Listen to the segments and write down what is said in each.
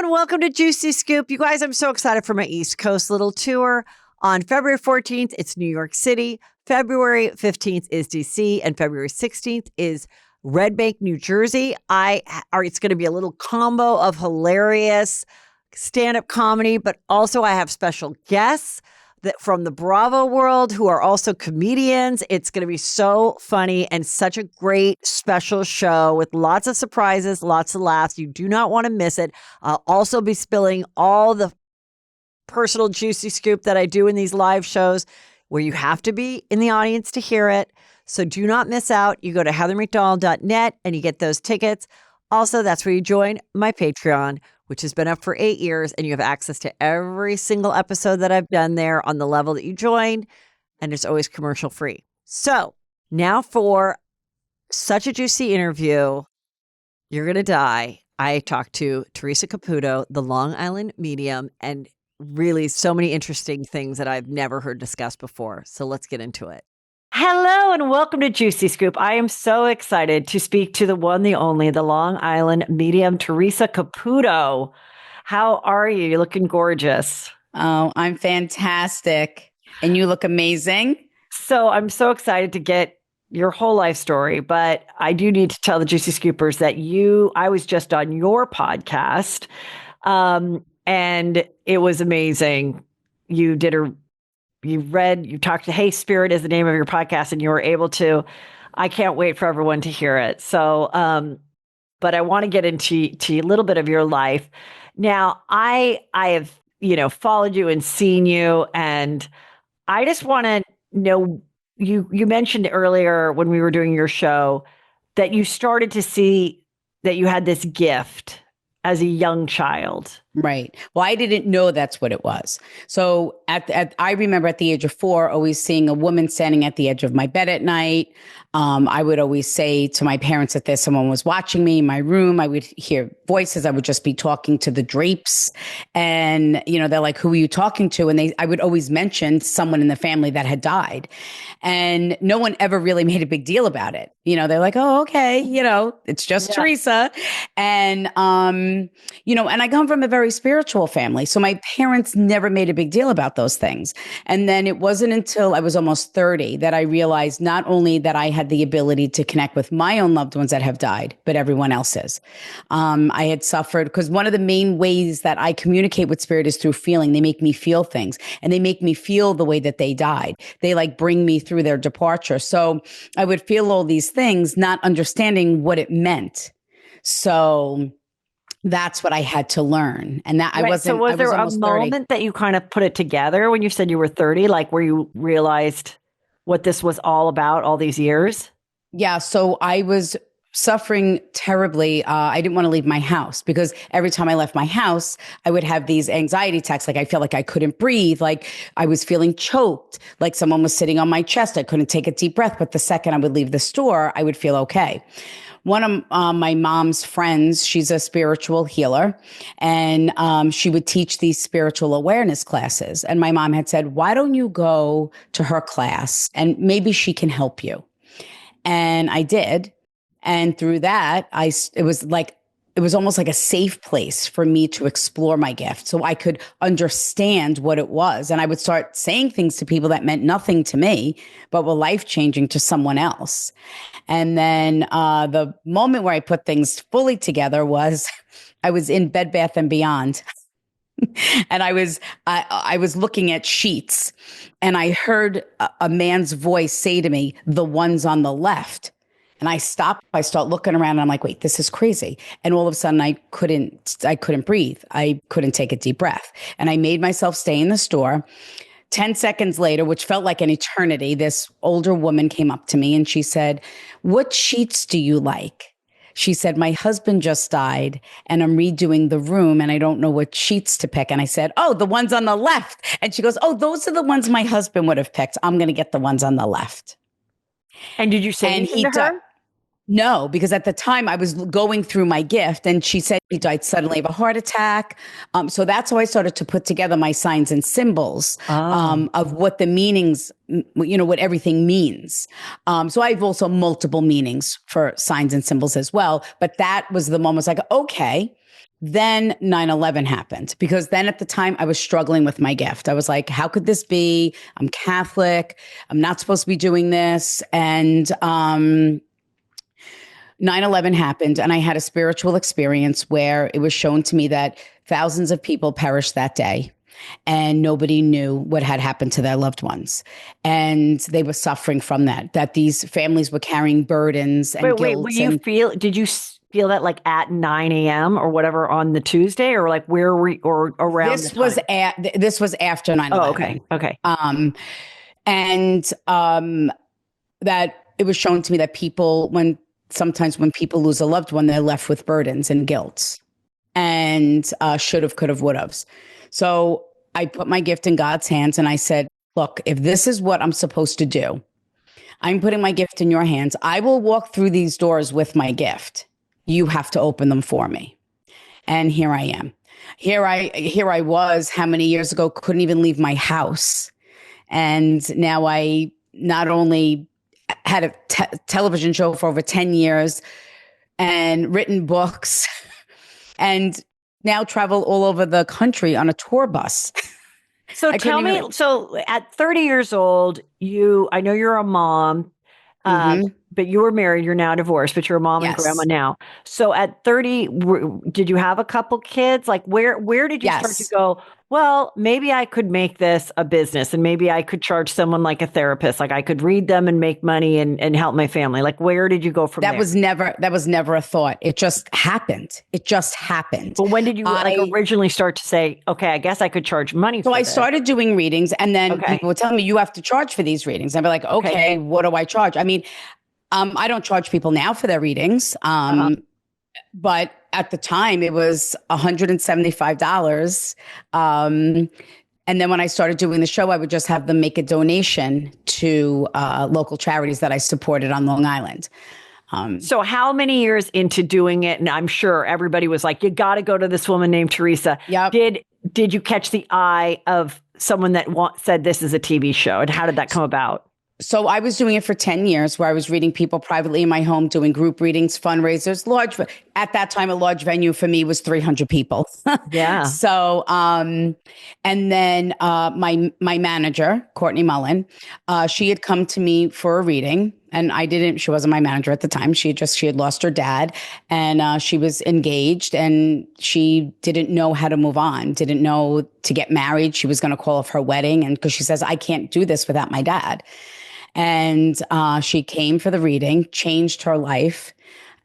and welcome to Juicy Scoop. You guys, I'm so excited for my East Coast little tour. On February 14th, it's New York City. February 15th is DC, and February 16th is Red Bank, New Jersey. It's going to be a little combo of hilarious stand-up comedy, but also I have special guests from the Bravo world who are also comedians. It's going to be so funny and such a great special show with lots of surprises, lots of laughs. You do not want to miss it. I'll also be spilling all the personal juicy scoop that I do in these live shows where you have to be in the audience to hear it. So do not miss out. You go to heathermcdonald.net and you get those tickets. Also, that's where you join my Patreon, which has been up for 8 years, and you have access to every single episode that I've done there on the level that you joined, and it's always commercial free. So now for such a juicy interview, you're going to die. I talked to Theresa Caputo, the Long Island medium, and really so many interesting things that I've never heard discussed before. So let's get into it. Hello and welcome to Juicy Scoop. I am so excited to speak to the one, the only, the Long Island medium, Theresa Caputo. How are you? You're looking gorgeous. Oh, I'm fantastic. And you look amazing. So I'm so excited to get your whole life story, but I do need to tell the Juicy Scoopers that I was just on your podcast, and it was amazing. You talked to Hey Spirit is the name of your podcast, and you were able to, I can't wait for everyone to hear it. So, but I want to get into a little bit of your life. Now, I have, followed you and seen you, and I just want to know, you mentioned earlier when we were doing your show that you started to see that you had this gift as a young child. Right. Well, I didn't know that's what it was. So I remember at the age of 4, always seeing a woman standing at the edge of my bed at night. I would always say to my parents that someone was watching me in my room. I would hear voices. I would just be talking to the drapes, and, they're like, who are you talking to? And I would always mention someone in the family that had died, and no one ever really made a big deal about it. They're like, oh, okay. It's just Theresa. And, and I come from a very spiritual family. So my parents never made a big deal about those things. And then it wasn't until I was almost 30 that I realized not only that I had the ability to connect with my own loved ones that have died, but everyone else's. I had suffered, because one of the main ways that I communicate with spirit is through feeling. They make me feel things, and they make me feel the way that they died. They bring me through their departure. So I would feel all these things, not understanding what it meant. So that's what I had to learn. And that I wasn't. So was there a moment that you kind of put it together when you said you were 30, where you realized what this was all about all these years? Yeah. So I was suffering terribly. I didn't want to leave my house, because every time I left my house, I would have these anxiety attacks. I felt like I couldn't breathe. I was feeling choked, like someone was sitting on my chest. I couldn't take a deep breath. But the second I would leave the store, I would feel okay. One of my mom's friends, she's a spiritual healer, and she would teach these spiritual awareness classes. And my mom had said, why don't you go to her class and maybe she can help you? And I did. And through that, it was almost like a safe place for me to explore my gift, so I could understand what it was. And I would start saying things to people that meant nothing to me, but were life-changing to someone else. And then the moment where I put things fully together was I was in Bed Bath & Beyond. And I was looking at sheets, and I heard a man's voice say to me, the ones on the left. And I stopped. I start looking around, and I'm like, wait, this is crazy. And all of a sudden I couldn't breathe. I couldn't take a deep breath. And I made myself stay in the store. 10 seconds later, which felt like an eternity, this older woman came up to me and she said, what sheets do you like? She said, my husband just died and I'm redoing the room and I don't know what sheets to pick. And I said, oh, the ones on the left. And she goes, oh, those are the ones my husband would have picked. I'm going to get the ones on the left. And did you say anything to her? No, because at the time I was going through my gift, and she said he died suddenly of a heart attack. So that's how I started to put together my signs and symbols of what the meanings, what everything means. So I have also multiple meanings for signs and symbols as well. But that was the moment. I was like, okay, Then 9/11 happened, because then at the time I was struggling with my gift. I was like, how could this be? I'm Catholic. I'm not supposed to be doing this. And 9/11 happened, and I had a spiritual experience where it was shown to me that thousands of people perished that day, and nobody knew what had happened to their loved ones. And they were suffering from that these families were carrying burdens and Wait, guilt. did you feel that like at 9 a.m. or whatever on the Tuesday, or like where were or around This was this was after 9/11. Oh, okay. Okay. That it was shown to me that sometimes when people lose a loved one, they're left with burdens and guilt and should have, could have, would have. So I put my gift in God's hands and I said, look, if this is what I'm supposed to do, I'm putting my gift in your hands. I will walk through these doors with my gift. You have to open them for me. And here I am. Here I was, how many years ago, couldn't even leave my house. And now I not only had a television show for over 10 years and written books and now travel all over the country on a tour bus. So tell me, so at 30 years old, I know you're a mom, but you were married, you're now divorced, but you're a mom and grandma now. So at 30, did you have a couple kids? Like where did you start to go, well, maybe I could make this a business and maybe I could charge someone like a therapist. Like I could read them and make money and help my family. Like where did you go from there? That was never a thought. It just happened. But when did you originally start to say, okay, I guess I could charge money for this? So I started doing readings, and then people would tell me, you have to charge for these readings. I'd be like, okay, what do I charge? I mean, I don't charge people now for their readings. But at the time it was $175. And then when I started doing the show, I would just have them make a donation to local charities that I supported on Long Island. So how many years into doing it? And I'm sure everybody was like, you got to go to this woman named Theresa. Yep. Did you catch the eye of someone that said this is a TV show? And how did that come about? So I was doing it for 10 years, where I was reading people privately in my home, doing group readings, fundraisers, at that time, a large venue for me was 300 people. Yeah. So, and then my manager, Courtney Mullen, she had come to me for a reading, and she wasn't my manager at the time. She had lost her dad, and she was engaged, and she didn't know how to move on, didn't know to get married. She was going to call off her wedding, and because she says, I can't do this without my dad. And she came for the reading, changed her life.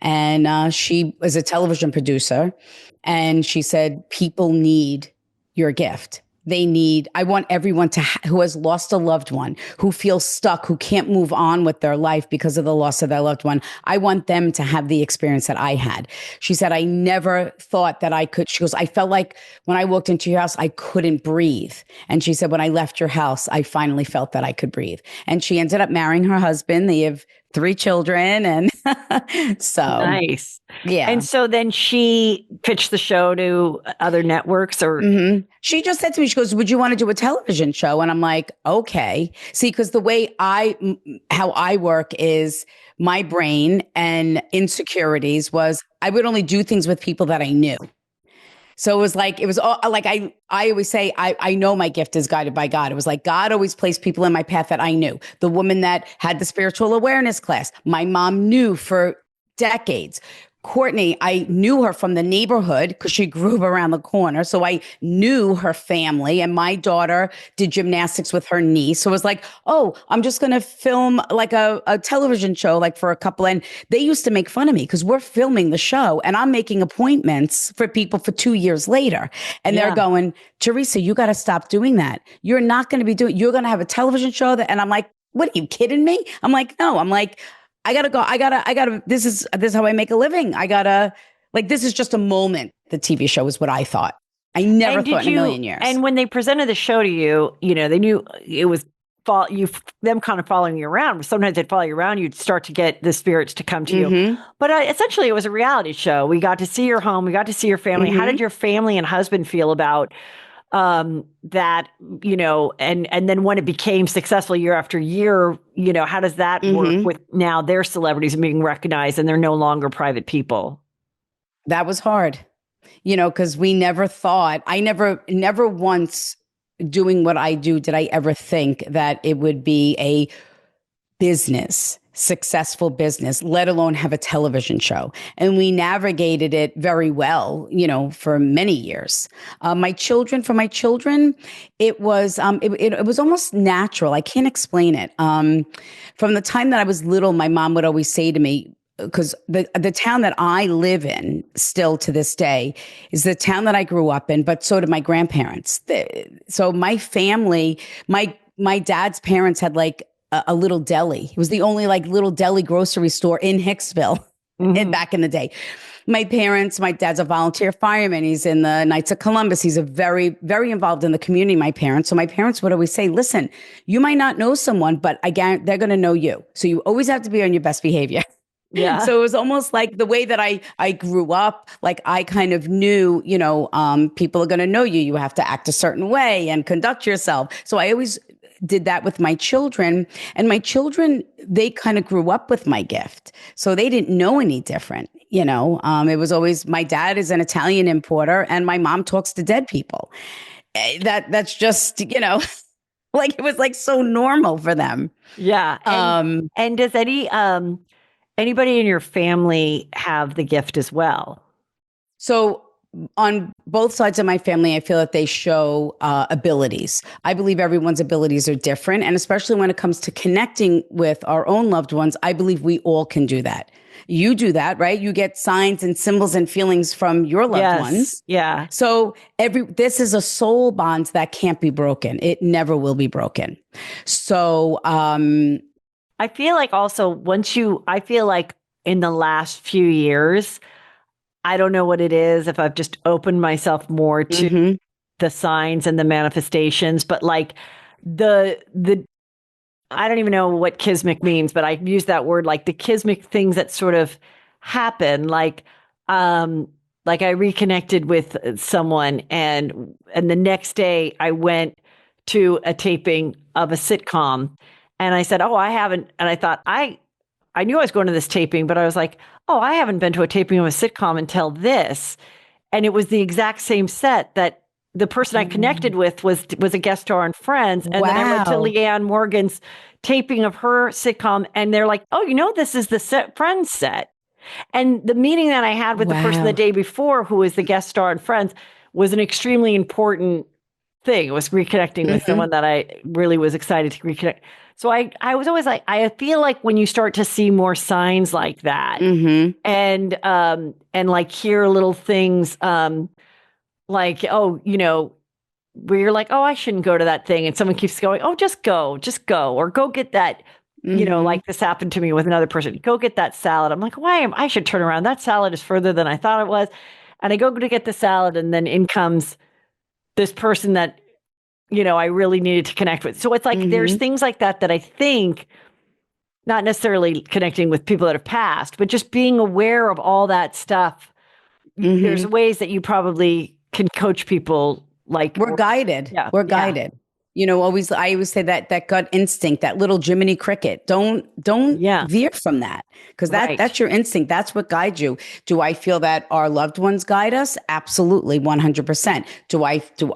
And she was a television producer. And she said, people need your gift. I want everyone who has lost a loved one, who feels stuck, who can't move on with their life because of the loss of their loved one. I want them to have the experience that I had. She said, I never thought that I could. She goes, I felt like when I walked into your house, I couldn't breathe. And she said, when I left your house, I finally felt that I could breathe. And she ended up marrying her husband. They have 3 children. And so nice. Yeah. And so then she pitched the show to other networks or She just said to me, she goes, would you want to do a television show? And I'm like, okay. See, because the way how I work is my brain and insecurities was I would only do things with people that I knew. So it was all like, I always say, I know my gift is guided by God. It was like, God always placed people in my path that I knew. The woman that had the spiritual awareness class, my mom knew for decades. Courtney, I knew her from the neighborhood because she grew up around the corner. So I knew her family, and my daughter did gymnastics with her niece. So it was like, oh, I'm just going to film like a television show, like for a couple. And they used to make fun of me because we're filming the show and I'm making appointments for people for 2 years later. And they're going, Theresa, you got to stop doing that. You're not going to be you're going to have a television show and I'm like, what, are you kidding me? I'm like, no, I'm like, I gotta go. This is how I make a living. This is just a moment. The TV show is what I thought. I never thought in a million years. And when they presented the show to you, they knew it was them kind of following you around. Sometimes they'd follow you around. You'd start to get the spirits to come to you. But essentially it was a reality show. We got to see your home. We got to see your family. How did your family and husband feel about that, and then when it became successful year after year, how does that work with now their celebrities being recognized and they're no longer private people? That was hard. because we never thought, never once doing what I do did I ever think that it would be a successful business, let alone have a television show. And we navigated it very well, for many years. For my children, it was it was almost natural. I can't explain it. From the time that I was little, my mom would always say to me, because the town that I live in still to this day is the town that I grew up in, but so did my grandparents. So my family, my dad's parents had like a little deli. It was the only like little deli grocery store in Hicksville back in the day. My dad's a volunteer fireman. He's in the Knights of Columbus. He's a very, very involved in the community, my parents. So my parents would always say, listen, you might not know someone, but again, they're going to know you. So you always have to be on your best behavior. Yeah. So it was almost like the way that I grew up, like I kind of knew, people are going to know you. You have to act a certain way and conduct yourself. So I always did that with my children, and my children, they kind of grew up with my gift. So they didn't know any different. It was always, my dad is an Italian importer and my mom talks to dead people. That's just, like it was like so normal for them. Yeah. And does anybody in your family have the gift as well? So on both sides of my family, I feel that they show abilities. I believe everyone's abilities are different. And especially when it comes to connecting with our own loved ones, I believe we all can do that. You do that, right? You get signs and symbols and feelings from your loved ones. Yeah. So this is a soul bond that can't be broken. It never will be broken. So I feel like also I feel like in the last few years, I don't know what it is, if I've just opened myself more to the signs and the manifestations, but like the I don't even know what kismic means, but I use that word, like the kismic things that sort of happen, like I reconnected with someone and the next day I went to a taping of a sitcom and I said, "Oh, I haven't," and I thought I knew I was going to this taping, but I was like, "Oh, I haven't been to a taping of a sitcom until this." And it was the exact same set that the person I connected with was a guest star on Friends. And then I went to Leanne Morgan's taping of her sitcom and they're like, "Oh, this is the Friends set." And the meeting that I had with the person the day before, who was the guest star on Friends, was an extremely important thing. It was reconnecting with someone that I really was excited to reconnect. So I was always like, I feel like when you start to see more signs like that and like hear little things like, oh, where you're like, "Oh, I shouldn't go to that thing." And someone keeps going, "Oh, just go, or go get that." Like this happened to me with another person, "Go get that salad." I'm like, I should turn around. That salad is further than I thought it was. And I go to get the salad and then in comes this person that I really needed to connect with. So it's like there's things like that I think, not necessarily connecting with people that have passed, but just being aware of all that stuff. There's ways that you probably can coach people. Like we're guided. Yeah. We're guided. I always say that gut instinct, that little Jiminy Cricket, don't veer from that, because that's your instinct. That's what guides you. Do I feel that our loved ones guide us? Absolutely. 100%.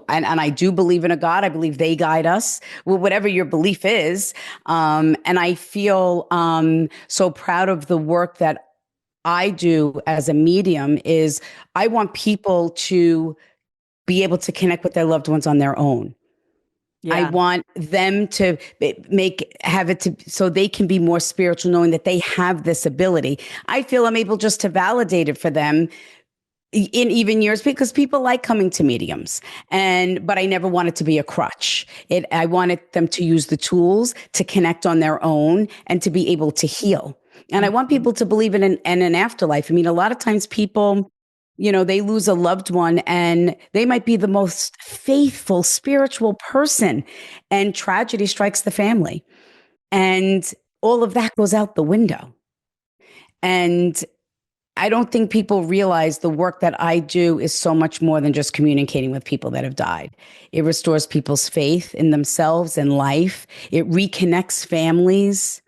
And I do believe in a God. I believe they guide us. Well, whatever your belief is. And I feel so proud of the work that I do as a medium. Is I want people to be able to connect with their loved ones on their own. Yeah. I want them to so they can be more spiritual, knowing that they have this ability. I feel I'm able just to validate it for them in even years, because people like coming to mediums, but I never want it to be a crutch. I wanted them to use the tools to connect on their own and to be able to heal. And I want people to believe in an afterlife. I mean, a lot of times people, they lose a loved one and they might be the most faithful, spiritual person, and tragedy strikes the family. And all of that goes out the window. And I don't think people realize the work that I do is so much more than just communicating with people that have died. It restores people's faith in themselves and life. It reconnects families.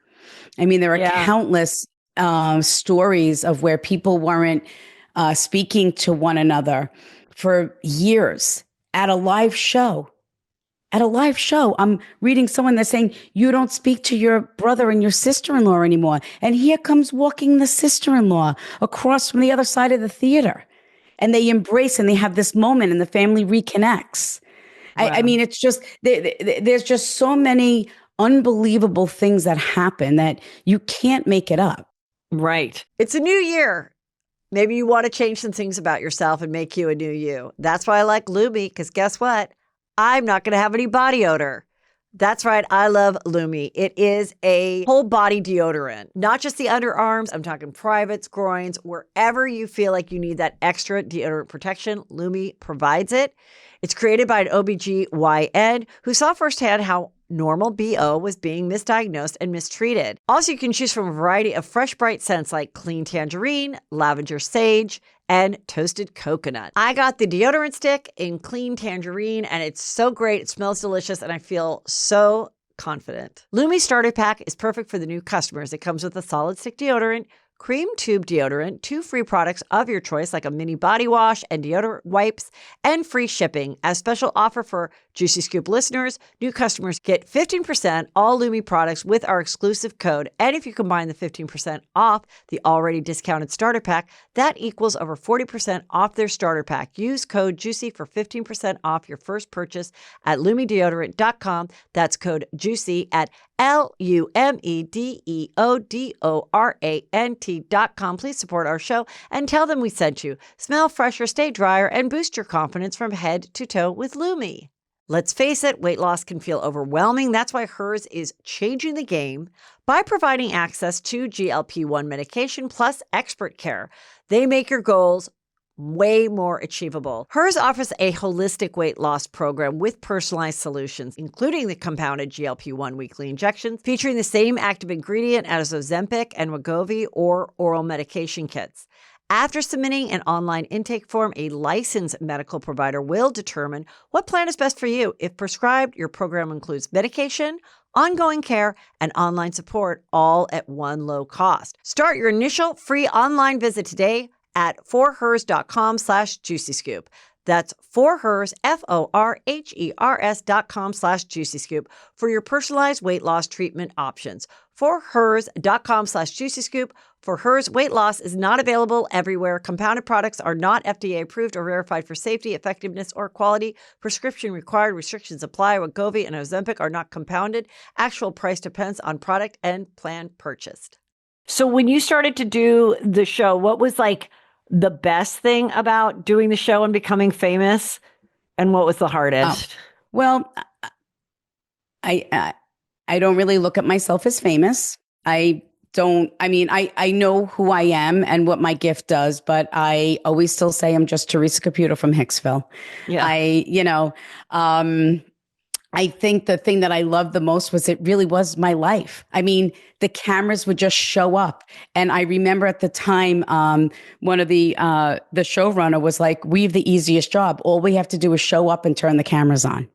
I mean, there are countless stories of where people weren't speaking to one another for years at a live show. At a live show, I'm reading someone that's saying, you don't speak to your brother and your sister-in-law anymore. And here comes walking the sister-in-law across from the other side of the theater. And they embrace and they have this moment and the family reconnects. Wow. I mean, it's just, there's just so many unbelievable things that happen that you can't make it up. Right. It's a new year. Maybe you want to change some things about yourself and make you a new you. That's why I like Lumi, because guess what? I'm not going to have any body odor. That's right. I love Lumi. It is a whole body deodorant, not just the underarms. I'm talking privates, groins, wherever you feel like you need that extra deodorant protection. Lumi provides it. It's created by an OBGYN who saw firsthand how normal BO was being misdiagnosed and mistreated. Also, you can choose from a variety of fresh, bright scents like clean tangerine, lavender sage, and toasted coconut. I got the deodorant stick in clean tangerine, and it's so great. It smells delicious, and I feel so confident. Lumi Starter Pack is perfect for the new customers. It comes with a solid stick deodorant, cream tube deodorant, 2 free products of your choice like a mini body wash and deodorant wipes, and free shipping. As special offer for Juicy Scoop listeners, new customers get 15% all Lumi products with our exclusive code. And if you combine the 15% off the already discounted starter pack, that equals over 40% off their starter pack. Use code JUICY for 15% off your first purchase at LumiDeodorant.com. That's code JUICY at LumiDeodorant.com. Please support our show and tell them we sent you. Smell fresher, stay drier, and boost your confidence from head to toe with Lumi. Let's face it, weight loss can feel overwhelming. That's why Hers is changing the game by providing access to GLP-1 medication plus expert care. They make your goals way more achievable. Hers offers a holistic weight loss program with personalized solutions, including the compounded GLP-1 weekly injections, featuring the same active ingredient as Ozempic and Wegovy or oral medication kits. After submitting an online intake form, a licensed medical provider will determine what plan is best for you. If prescribed, your program includes medication, ongoing care, and online support, all at one low cost. Start your initial free online visit today at forhers.com/juicyscoop. That's forhers, forhers.com/juicyscoop for your personalized weight loss treatment options. Forhers.com/juicyscoop. For Hers, weight loss is not available everywhere. Compounded products are not FDA approved or verified for safety, effectiveness, or quality. Prescription required. Restrictions apply. Wegovy and Ozempic are not compounded. Actual price depends on product and plan purchased. So when you started to do the show, what was like the best thing about doing the show and becoming famous? And what was the hardest? Well, I don't really look at myself as famous. I know who I am and what my gift does, but I always still say I'm just Theresa Caputo from Hicksville. Yeah. I think the thing that I loved the most was it really was my life. I mean, the cameras would just show up. And I remember at the time, one of the showrunner was like, we have the easiest job. All we have to do is show up and turn the cameras on.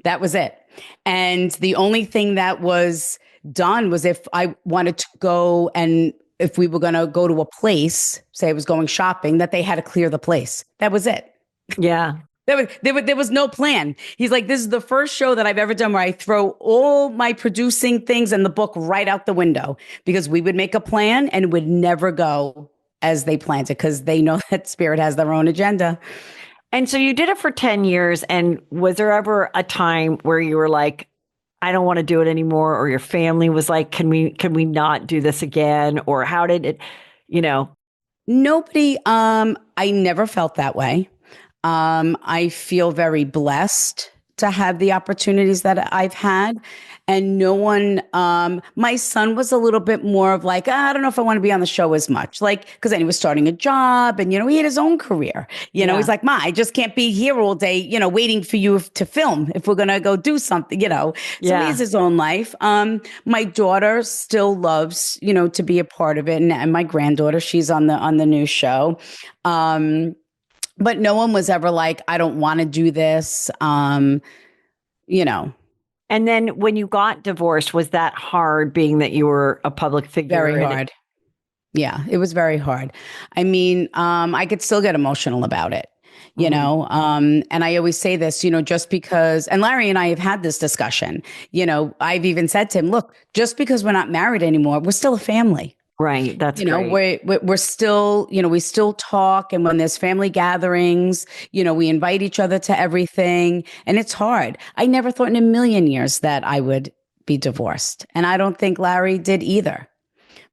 That was it. And the only thing that was done was if I wanted to go and if we were going to go to a place, say I was going shopping, that they had to clear the place. That was it. Yeah. There was no plan. He's like, this is the first show that I've ever done where I throw all my producing things and the book right out the window, because we would make a plan and it would never go as they planned it, because they know that Spirit has their own agenda. And so you did it for 10 years. And was there ever a time where you were like, I don't want to do it anymore? Or your family was like, can we not do this again? Or how did it, Nobody, I never felt that way. I feel very blessed to have the opportunities that I've had. And no one, my son was a little bit more of like, I don't know if I want to be on the show as much. Like, because then he was starting a job and, he had his own career. He's like, Ma, I just can't be here all day, waiting for you to film if we're going to go do something, So he has his own life. My daughter still loves, to be a part of it. And my granddaughter, she's on the new show. But no one was ever like, I don't want to do this, And then when you got divorced, was that hard, being that you were a public figure? Very hard. Yeah, it was very hard. I mean, I could still get emotional about it, and I always say this, just because, and Larry and I have had this discussion, I've even said to him, look, just because we're not married anymore, we're still a family. Right. That's great. We're still, we still talk. And when there's family gatherings, we invite each other to everything. And it's hard. I never thought in a million years that I would be divorced. And I don't think Larry did either.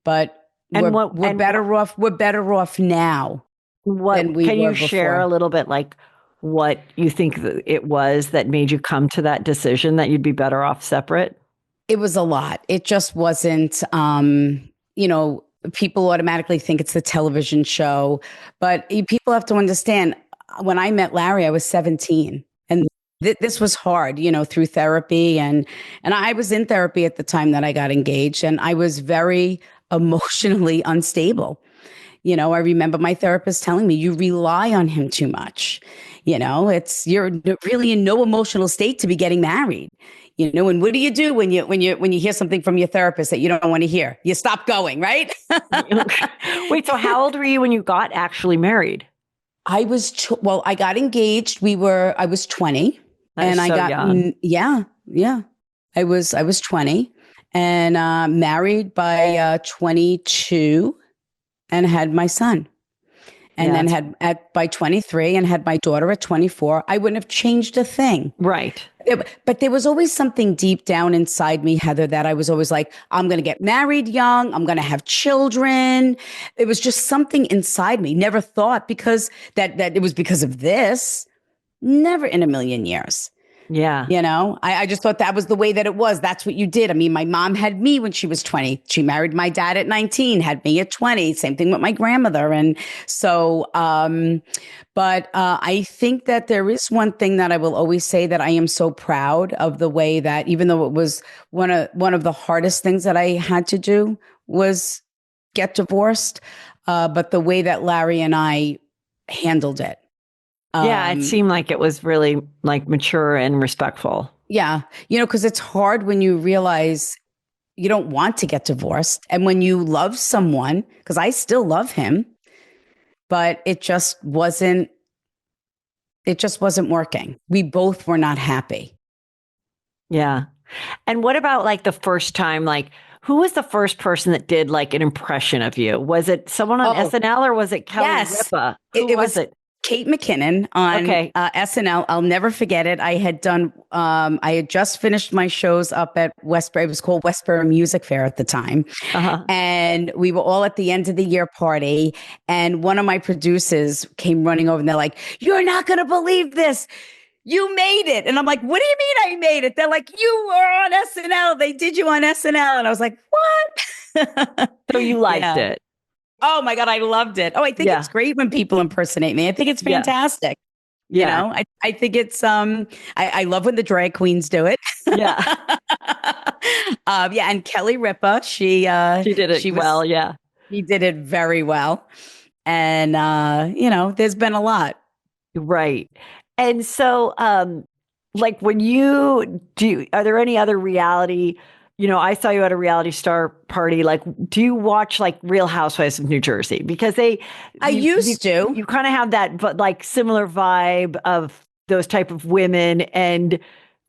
But we're better off. We're better off now than we can were you share before. a little bit like what you think it was that made you come to that decision that you'd be better off separate? It was a lot. It just wasn't, people automatically think it's the television show, but people have to understand, when I met Larry, I was 17, and this was hard, through therapy. And I was in therapy at the time that I got engaged, and I was very emotionally unstable. I remember my therapist telling me, you rely on him too much. You're really in no emotional state to be getting married. And what do you do when you hear something from your therapist that you don't want to hear? You stop going, right? Wait, so how old were you when you got actually married? I got engaged. I was 20, and I got young. Yeah. I was 20 and married by 22, and had my son. And then by 23 and had my daughter at 24. I wouldn't have changed a thing. Right. But there was always something deep down inside me, Heather, that I was always like, I'm going to get married young. I'm going to have children. It was just something inside me. Never thought because that it was because of this. Never in a million years. Yeah. I just thought that was the way that it was. That's what you did. I mean, my mom had me when she was 20. She married my dad at 19, had me at 20. Same thing with my grandmother. And so, but I think that there is one thing that I will always say, that I am so proud of the way that, even though it was one of the hardest things that I had to do was get divorced, but the way that Larry and I handled it. Yeah, it seemed like it was really like mature and respectful. Yeah. Because it's hard when you realize you don't want to get divorced. And when you love someone, because I still love him, but it just wasn't working. We both were not happy. Yeah. And what about like the first time, like who was the first person that did like an impression of you? Was it someone on SNL or was it Kelly Ripa? Who was it? Kate McKinnon on SNL. I'll never forget it. I had just finished my shows up at Westbury. It was called Westbury Music Fair at the time. Uh-huh. And we were all at the end of the year party. And one of my producers came running over and they're like, you're not going to believe this. You made it. And I'm like, what do you mean I made it? They're like, you were on SNL. They did you on SNL. And I was like, what? So you liked it. Oh my God, I loved it. Oh, I think it's great when people impersonate me. I think it's fantastic. Yeah. I think it's I love when the drag queens do it. Yeah. And Kelly Ripa, she did it well, yeah. She did it very well. And there's been a lot. Right. And so like when are there any other reality, I saw you at a reality star party. Like, do you watch like Real Housewives of New Jersey? Because I used to. You kind of have that, but like similar vibe of those type of women. And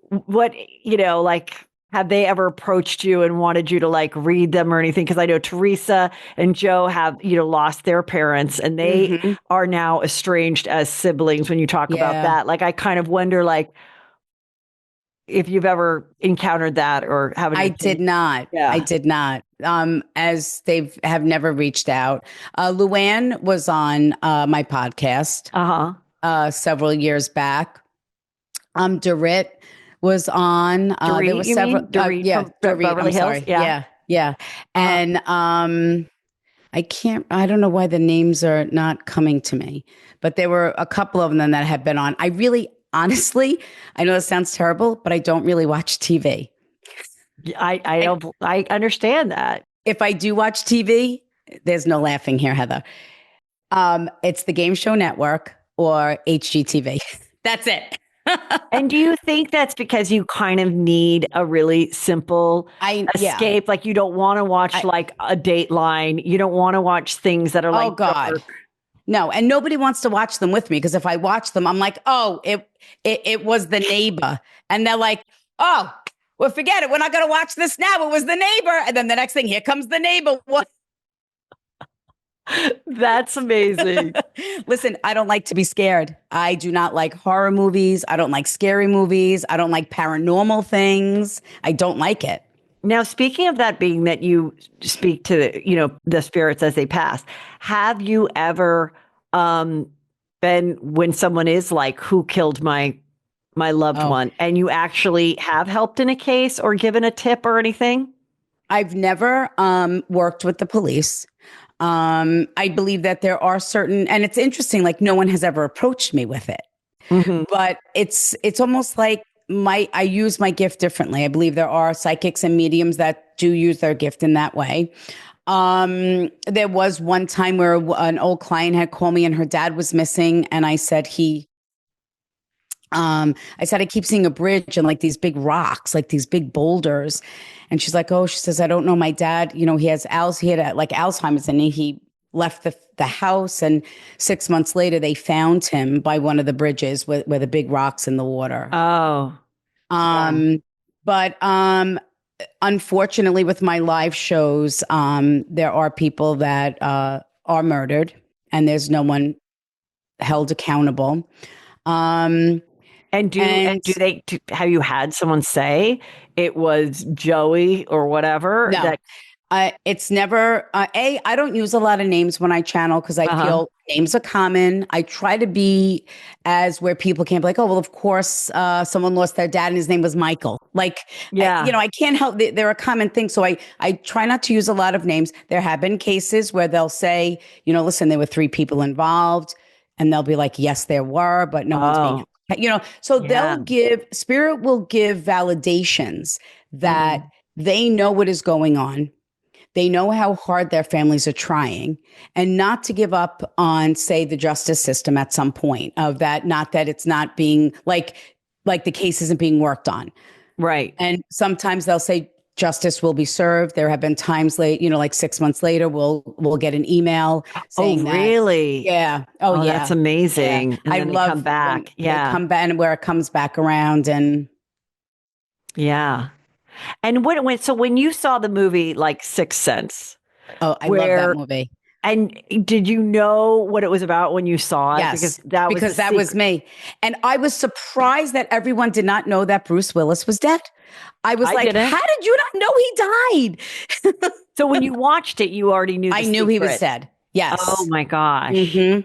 what, like, have they ever approached you and wanted you to like read them or anything? Because I know Theresa and Joe have, lost their parents and they are now estranged as siblings when you talk about that. Like, I kind of wonder, like, if you've ever encountered that or haven't. I did not. Yeah. I did not. As they have never reached out. Luann was on my podcast several years back. Dorit was on. Dorit, there were several. Dorit from Beverly Hills. Yeah. And I don't know why the names are not coming to me, but there were a couple of them that had been on. Honestly, I know this sounds terrible, but I don't really watch TV. I understand that. If I do watch TV, there's no laughing here, Heather. It's the Game Show Network or HGTV. That's it. And do you think that's because you kind of need a really simple Yeah. escape? Like you don't want to watch I like a Dateline. You don't want to watch things that are Oh like God. dark. No, and nobody wants to watch them with me because if I watch them, I'm like, oh, it was the neighbor, and they're like, oh, well, forget it. We're not going to watch this now. It was the neighbor, and then the next thing, here comes the neighbor. What? That's amazing. Listen, I don't like to be scared. I do not like horror movies. I don't like scary movies. I don't like paranormal things. I don't like it. Now, speaking of that being that you speak to the spirits as they pass, have you ever been when someone is like, who killed my loved Oh, one, and you actually have helped in a case or given a tip or anything? I've never worked with the police. I believe that there are certain, and it's interesting, like no one has ever approached me with it, Hmm. but it's almost like I use my gift differently. I believe there are psychics and mediums that do use their gift in that way. There was one time where an old client had called me and her dad was missing, and I said, I keep seeing a bridge and like these big rocks, like these big boulders. And she's like, oh, she says, I don't know. My dad, he had like Alzheimer's, and he left the house. And 6 months later, they found him by one of the bridges where the big rocks in the water. Oh, yeah. Um, but unfortunately, with my live shows, there are people that are murdered, and there's no one held accountable. Um, And and have you had someone say it was Joey or whatever no, that? it's never, I don't use a lot of names when I channel because I Uh-huh. feel names are common. I try to be as where people can't be like, oh, well, of course, someone lost their dad and his name was Michael. Like, Yeah. I can't help, they're a common thing. So I try not to use a lot of names. There have been cases where they'll say, listen, there were 3 people involved, and they'll be like, yes, there were, but no one's being, Oh, so yeah. spirit will give validations that Mhm. they know what is going on. They know how hard their families are trying, and not to give up on, say, the justice system at some point of that, not that it's not being like the case isn't being worked on. Right. And sometimes they'll say justice will be served. There have been times late, like 6 months later, we'll get an email Oh, saying that, really? yeah, oh Oh, that's yeah, yeah. amazing. And I then they come love when back. they Yeah. come back and where it comes back around. And Yeah. And so when you saw the movie like Sixth Sense, oh, I love that where movie. and did you know what it was about when you saw it? Because Yes, that was the because that was secret. me. And I was surprised that everyone did not know that Bruce Willis was dead. I was I like, didn't. how did you not know he died? So when you watched it, you already knew the I knew he was secret. dead. Oh Yes. my gosh. Hmm.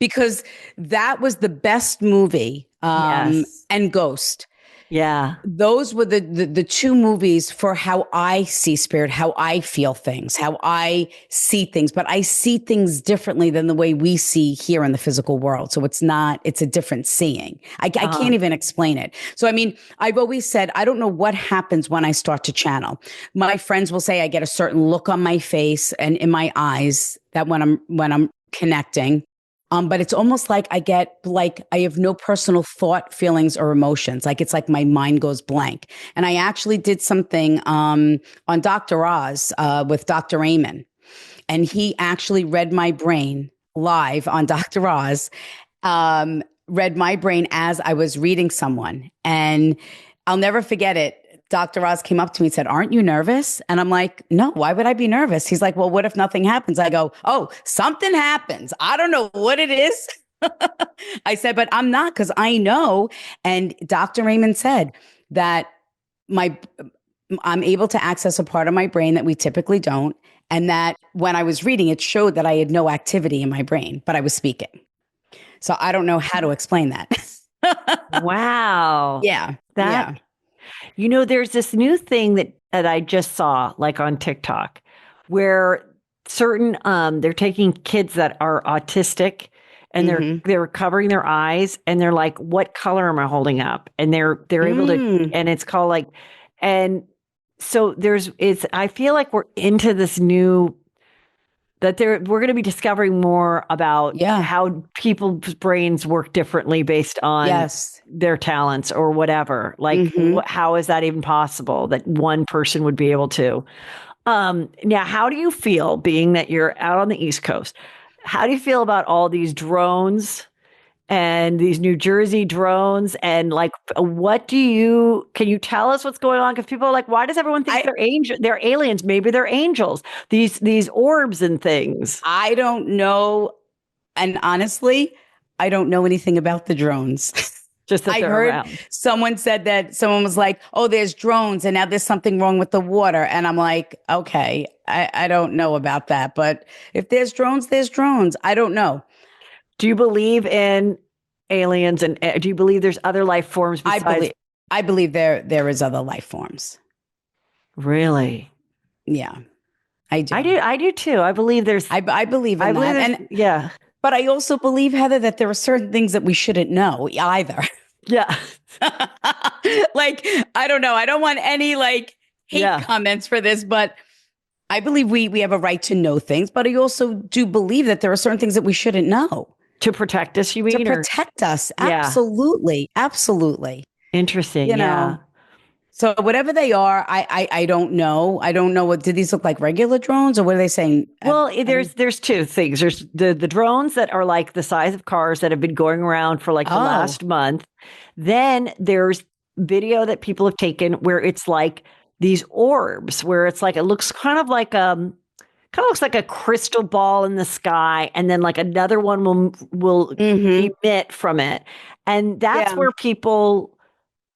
Because that was the best movie. Yes. And Ghost. Yeah. Those were the 2 movies for how I see spirit, how I feel things, how I see things, but I see things differently than the way we see here in the physical world. So it's a different seeing. I Uh-huh. can't even explain it. So, I mean, I've always said, I don't know what happens when I start to channel. My friends will say I get a certain look on my face and in my eyes that when I'm connecting. But it's almost like I have no personal thought, feelings, or emotions. Like it's like my mind goes blank. And I actually did something on Dr. Oz with Dr. Amen. And he actually read my brain live on Dr. Oz, read my brain as I was reading someone. And I'll never forget it. Dr. Oz came up to me and said, aren't you nervous? And I'm like, no, why would I be nervous? He's like, well, what if nothing happens? I go, oh, something happens. I don't know what it is. I said, but I'm not, because I know. And Dr. Raymond said that I'm able to access a part of my brain that we typically don't. And that when I was reading, it showed that I had no activity in my brain, but I was speaking. So I don't know how to explain that. Wow. Yeah. That Yeah. there's this new thing that I just saw like on TikTok where certain they're taking kids that are autistic and Hmm. they're covering their eyes and they're like, what color am I holding up? And they're able to, Mm. and it's called like, and so I feel like we're into this new that we're going to be discovering more about Yeah. how people's brains work differently based on Yes. their talents or whatever. Like, how is that even possible that one person would be able to? Now, how do you feel being that you're out on the East Coast? How do you feel about all these drones and these New Jersey drones? And like, can you tell us what's going on? Because people are like, why does everyone think they're aliens? Maybe they're angels. These orbs and things. I don't know. And honestly, I don't know anything about the drones. Just that I they're heard around. someone said that someone was like, oh, there's drones and now there's something wrong with the water. And I'm like, okay, I don't know about that. But if there's drones, there's drones. I don't know. Do you believe in aliens, and do you believe there's other life forms besides? I believe there is other life forms. Really? Yeah, I do. I do too. I believe there's. I believe in that. And yeah. But I also believe, Heather, that there are certain things that we shouldn't know either. Yeah. Like, I don't know. I don't want any like hate comments for this, but I believe we have a right to know things. But I also do believe that there are certain things that we shouldn't know. To protect us, you mean? To protect us. Absolutely. Absolutely. Interesting. You know? So whatever they are, I don't know. I don't know do these look like regular drones or what are they saying? Well, there's two things. There's the drones that are like the size of cars that have been going around for like the last month. Then there's video that people have taken where it's like these orbs, where it's like it looks kind of looks like a crystal ball in the sky, and then like another one will emit from it, and that's where people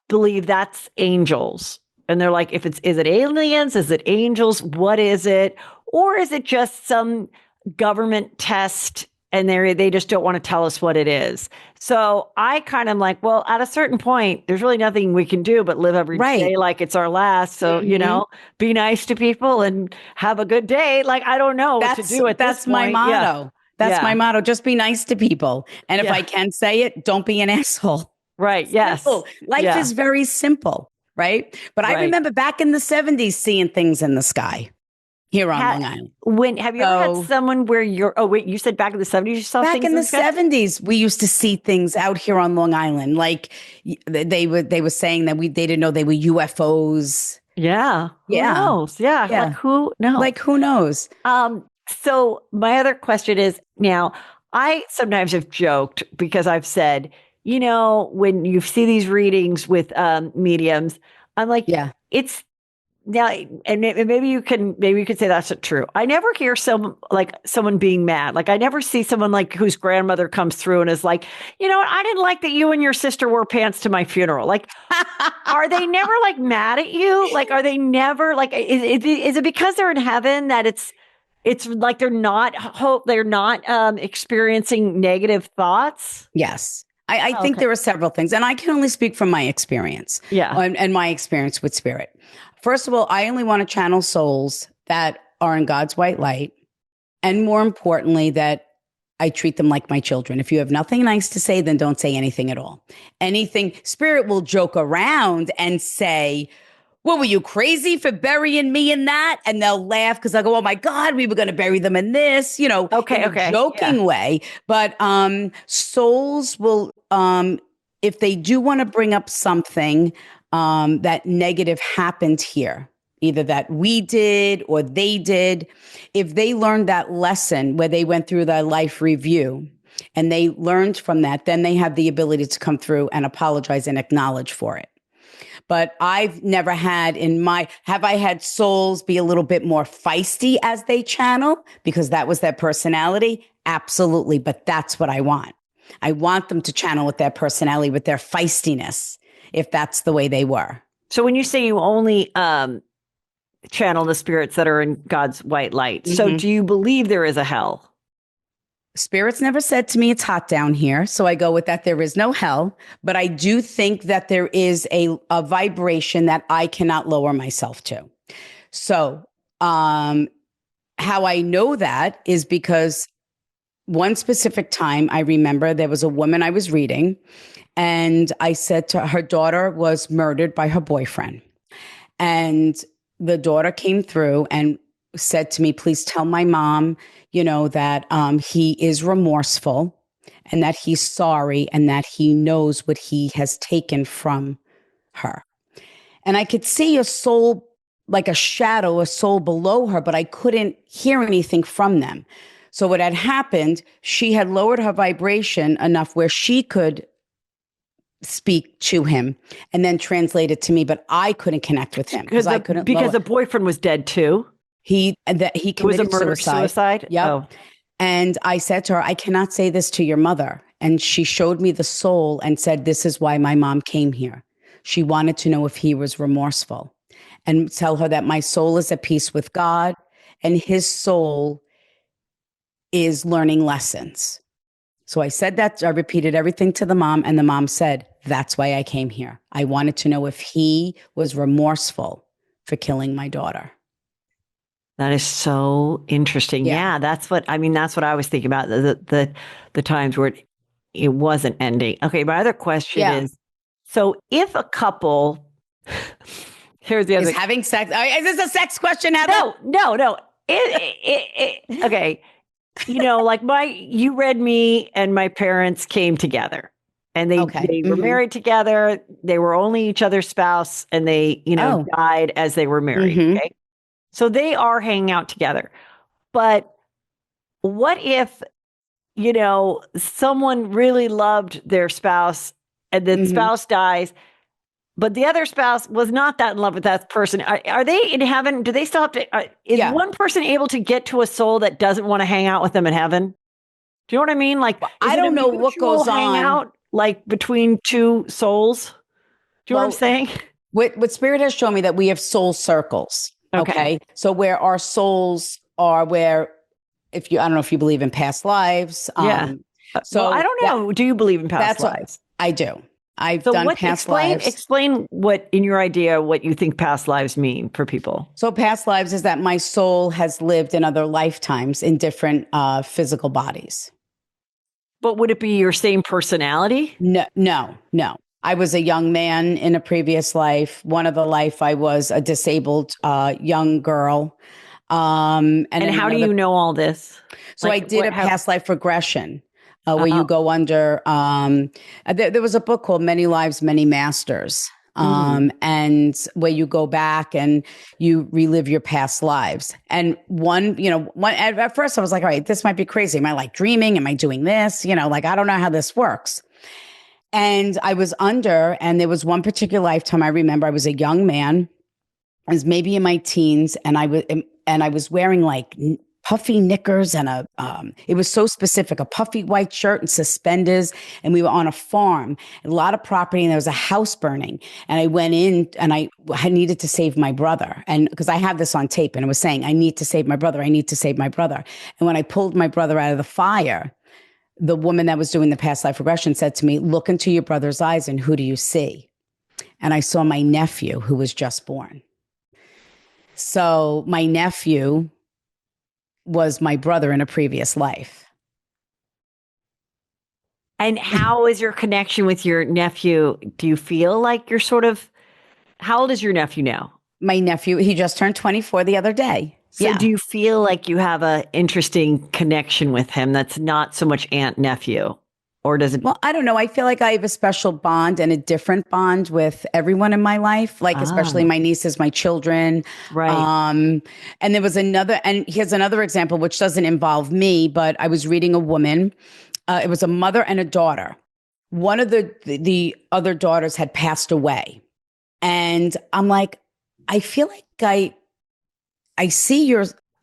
believe that's angels. And they're like, is it aliens? Is it angels? What is it? Or is it just some government test and they just don't want to tell us what it is? So I kind of like, well, at a certain point, there's really nothing we can do but live every day like it's our last. So, be nice to people and have a good day. Like, I don't know what to do at this point. That's my motto. That's my motto. Just be nice to people. And if I can say it, don't be an asshole. Right. Yes. Simple. Life is very simple. Right. But I remember back in the 70s seeing things in the sky here on Long Island. Have you ever had someone where you said back in the 70s you saw back things in the 70s, we used to see things out here on Long Island. Like they were saying that they didn't know they were UFOs. Yeah. Who knows? Yeah. Like, who knows? Like, who knows? So my other question is, now I sometimes have joked because I've said, when you see these readings with mediums, I'm like, it's now, and maybe you can say that's not true. I never hear someone being mad. Like I never see someone like whose grandmother comes through and is like, you know what, I didn't like that you and your sister wore pants to my funeral. Like, are they never like mad at you? Like, are they never like, is it because they're in heaven that it's like they're not experiencing negative thoughts? Yes. I think there are several things, and I can only speak from my experience. And my experience with spirit. First of all, I only want to channel souls that are in God's white light. And more importantly, that I treat them like my children. If you have nothing nice to say, then don't say anything at all. Spirit will joke around and say, what, were you crazy for burying me in that? And they'll laugh because I go, oh my God, we were going to bury them in this, in a joking way. But souls will, if they do want to bring up something that negative happened here, either that we did or they did, if they learned that lesson where they went through their life review and they learned from that, then they have the ability to come through and apologize and acknowledge for it. But I've never had have I had souls be a little bit more feisty as they channel because that was their personality? Absolutely. But that's what I want. I want them to channel with their personality, with their feistiness, if that's the way they were. So when you say you only channel the spirits that are in God's white light, so do you believe there is a hell? Spirits never said to me it's hot down here, so I go with that. There is no hell, but I do think that there is a vibration that I cannot lower myself to. So how I know that is because one specific time I remember there was a woman I was reading, and I said to her daughter was murdered by her boyfriend. And the daughter came through, and said to me, please tell my mom, that he is remorseful and that he's sorry and that he knows what he has taken from her. And I could see a soul, like a shadow, a soul below her, but I couldn't hear anything from them. So what had happened, she had lowered her vibration enough where she could speak to him and then translate it to me, but I couldn't connect with him because I couldn't. Because the boyfriend was dead too. He committed suicide. Yep. Oh. And I said to her, I cannot say this to your mother. And she showed me the soul and said, this is why my mom came here. She wanted to know if he was remorseful, and tell her that my soul is at peace with God and his soul is learning lessons. So I said that, I repeated everything to the mom, and the mom said, that's why I came here. I wanted to know if he was remorseful for killing my daughter. That is so interesting. Yeah, that's what I was thinking about, the times where it wasn't ending. Okay, my other question is, so if a couple, here's the other is having sex. Is this a sex question, Heather? No. Okay. Like you read me and my parents came together and they were married together. They were only each other's spouse and they, died as they were married. Okay. So they are hanging out together. But what if, someone really loved their spouse and the spouse dies, but the other spouse was not that in love with that person? Are they in heaven? Do they still have to? Is one person able to get to a soul that doesn't want to hang out with them in heaven? Do you know what I mean? Like, I don't know what goes on. Out, like between two souls. Do you know what I'm saying? What Spirit has shown me that we have soul circles. Okay. So where our souls are, I don't know if you believe in past lives. So I don't know. Do you believe in past lives? I do. I've done past lives. Explain what, in your idea, what you think past lives mean for people. So past lives is that my soul has lived in other lifetimes in different physical bodies. But would it be your same personality? No. I was a young man in a previous life. One of the life I was a disabled young girl. And how do you know all this? So I did a past life regression. Where you go under, there was a book called Many Lives, Many Masters, and where you go back and you relive your past lives. And at first I was like, all right, this might be crazy. Am I like dreaming? Am I doing this? I don't know how this works. And I was under, and there was one particular lifetime I remember I was a young man. I was maybe in my teens, and I was wearing like puffy knickers and it was so specific, a puffy white shirt and suspenders. And we were on a farm, a lot of property, and there was a house burning. And I went in and I needed to save my brother. And because I have this on tape, and it was saying, I need to save my brother. I need to save my brother. And when I pulled my brother out of the fire, the woman that was doing the past life regression said to me, look into your brother's eyes and who do you see? And I saw my nephew who was just born. So my nephew was my brother in a previous life. And how is your connection with your nephew? Do you feel like you're how old is your nephew now? My nephew, he just turned 24 the other day. So do you feel like you have an interesting connection with him that's not so much aunt nephew? Or does it? Well, I don't know. I feel like I have a special bond and a different bond with everyone in my life, like especially my nieces, my children. Right. And there was and here's another example, which doesn't involve me, but I was reading a woman. It was a mother and a daughter. One of the other daughters had passed away. And I'm like, I feel like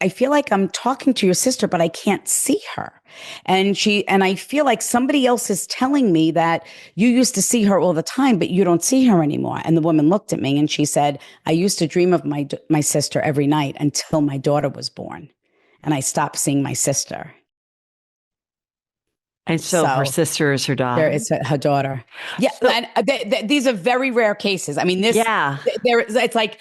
I feel like I'm talking to your sister, but I can't see her. And I feel like somebody else is telling me that you used to see her all the time, but you don't see her anymore. And the woman looked at me and she said, I used to dream of my sister every night until my daughter was born. And I stopped seeing my sister. And so her sister is her daughter. There is her daughter. Yeah. So, and these are very rare cases. I mean, it's like,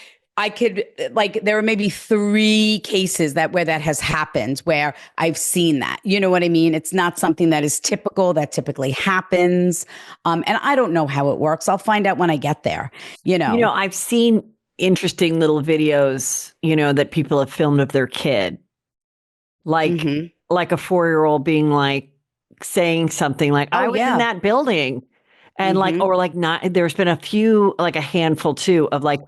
there are maybe 3 cases where that has happened, where I've seen that. You know what I mean? It's not something that is typical, that typically happens. And I don't know how it works. I'll find out when I get there, I've seen interesting little videos, that people have filmed of their kid. Like Mhm. like a 4-year-old being like saying something like, Oh, I was in yeah. that building. And like, Mhm. or like not, there's been a few, like a handful too, of like